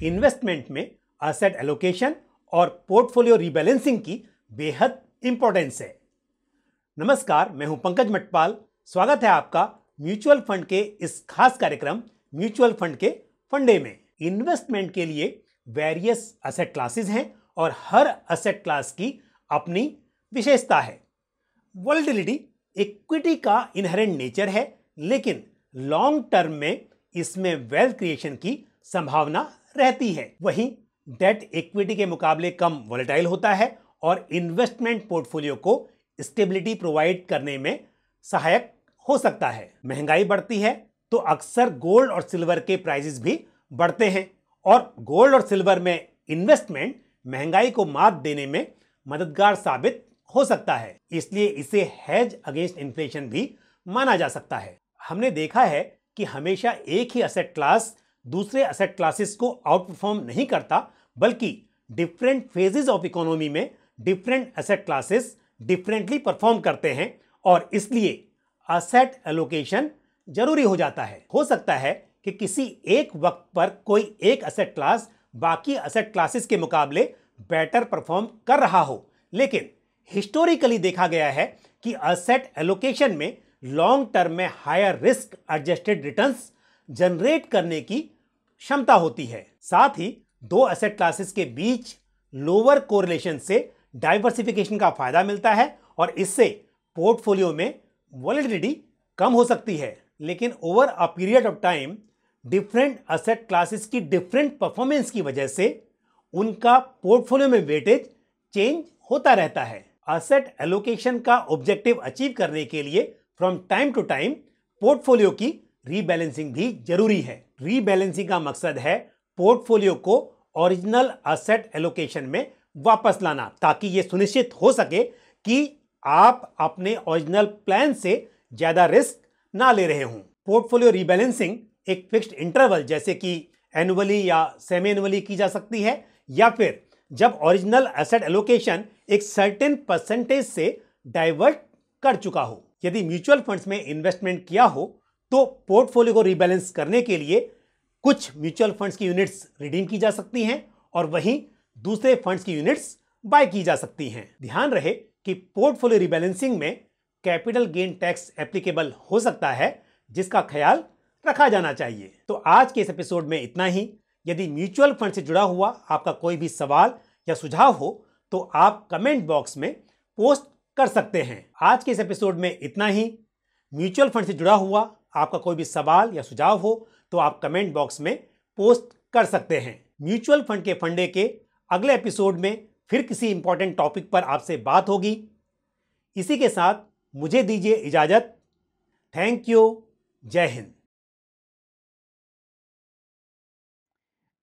Investment में asset allocation और portfolio rebalancing की बेहद इंपॉर्टेंस है। नमस्कार, मैं हूं पंकज मटपाल। स्वागत है आपका म्यूचुअल फंड के इस खास कार्यक्रम म्यूचुअल फंड के फंडे में। इन्वेस्टमेंट के लिए वेरियस एसेट क्लासेस हैं और हर एसेट क्लास की अपनी विशेषता है। वोलेटिलिटी इक्विटी का इनहेरेंट नेचर है, लेकिन लॉन्ग टर्म में इसमें वेल्थ क्रिएशन की संभावना रहती है। वहीं डेट इक्विटी के मुकाबले कम वोलेटाइल होता है और इन्वेस्टमेंट पोर्टफोलियो को स्टेबिलिटी प्रोवाइड करने में सहायक हो सकता है। महंगाई बढ़ती है तो अक्सर गोल्ड और सिल्वर के प्राइसेस भी बढ़ते हैं और गोल्ड और सिल्वर में इन्वेस्टमेंट महंगाई को मात देने में मददगार साबित हो सकता है, इसलिए इसे हेज अगेंस्ट इन्फ्लेशन भी माना जा सकता है। हमने देखा है कि हमेशा एक ही एसेट क्लास दूसरे एसेट क्लासेस को आउट परफॉर्म नहीं करता, बल्कि डिफरेंट फेजेस ऑफ इकोनॉमी में different asset classes differently perform करते हैं और इसलिए एसेट एलोकेशन जरूरी हो जाता है। हो सकता है कि किसी एक वक्त पर कोई एक एसेट क्लास बाकी एसेट क्लासेस के मुकाबले बेटर परफॉर्म कर रहा हो, लेकिन हिस्टोरिकली देखा गया है कि एसेट एलोकेशन में लॉन्ग टर्म में higher risk adjusted returns generate करने की क्षमता होती है। साथ ही दो एसेट क्लासेस के बीच लोअर कोरिलेशन से डाइवर्सिफिकेशन का फायदा मिलता है और इससे पोर्टफोलियो में वोलेटिलिटी कम हो सकती है। लेकिन over a period of time different asset classes की डिफरेंट परफॉर्मेंस की वजह से उनका पोर्टफोलियो में वेटेज चेंज होता रहता है। एसेट एलोकेशन का ऑब्जेक्टिव अचीव करने के लिए from time to time portfolio की रीबैलेंसिंग भी जरूरी है। रीबैलेंसिंग का मकसद है पोर्टफोलियो को ओरिजिनल एसेट एलोकेशन में वापस लाना, ताकि यह सुनिश्चित हो सके कि आप अपने ओरिजिनल प्लान से ज्यादा रिस्क ना ले रहे हों। पोर्टफोलियो रीबैलेंसिंग एक फिक्स्ड इंटरवल जैसे कि एनुअली या सेमी एनुअली की जा सकती है, या फिर जब ओरिजिनल एसेट एलोकेशन एक सर्टेन परसेंटेज से डाइवर्ट कर चुका हो। यदि म्यूचुअल फंड्स में इन्वेस्टमेंट किया हो तो पोर्टफोलियो को रीबैलेंस करने के लिए कुछ म्यूचुअल फंड्स की यूनिट्स रिडीम की जा सकती हैं और वहीं दूसरे फंड्स की यूनिट्स बाय की जा सकती हैं। ध्यान रहे कि पोर्टफोलियो रीबैलेंसिंग में कैपिटल गेन टैक्स एप्लीकेबल हो सकता है, जिसका ख्याल रखा जाना चाहिए। तो आज के इस एपिसोड में इतना ही। यदि म्यूचुअल फंड से जुड़ा हुआ आपका कोई भी सवाल या सुझाव हो तो आप कमेंट बॉक्स में पोस्ट कर सकते हैं। आज के इस एपिसोड में इतना ही। म्यूचुअल फंड से जुड़ा हुआ आपका कोई भी सवाल या सुझाव हो तो आप कमेंट बॉक्स में पोस्ट कर सकते हैं। म्यूचुअल फंड के फंडे के अगले एपिसोड में फिर किसी इंपॉर्टेंट टॉपिक पर आपसे बात होगी। इसी के साथ मुझे दीजिए इजाजत। Thank you. जय Hind.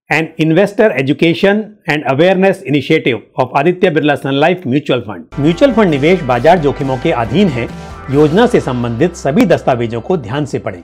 An investor education and awareness initiative of Aditya Birla Sun Life Mutual Fund। Mutual fund निवेश बाजार जोखिमों के अधीन है। योजना से संबंधित सभी दस्तावेजों को ध्यान से पढ़ें।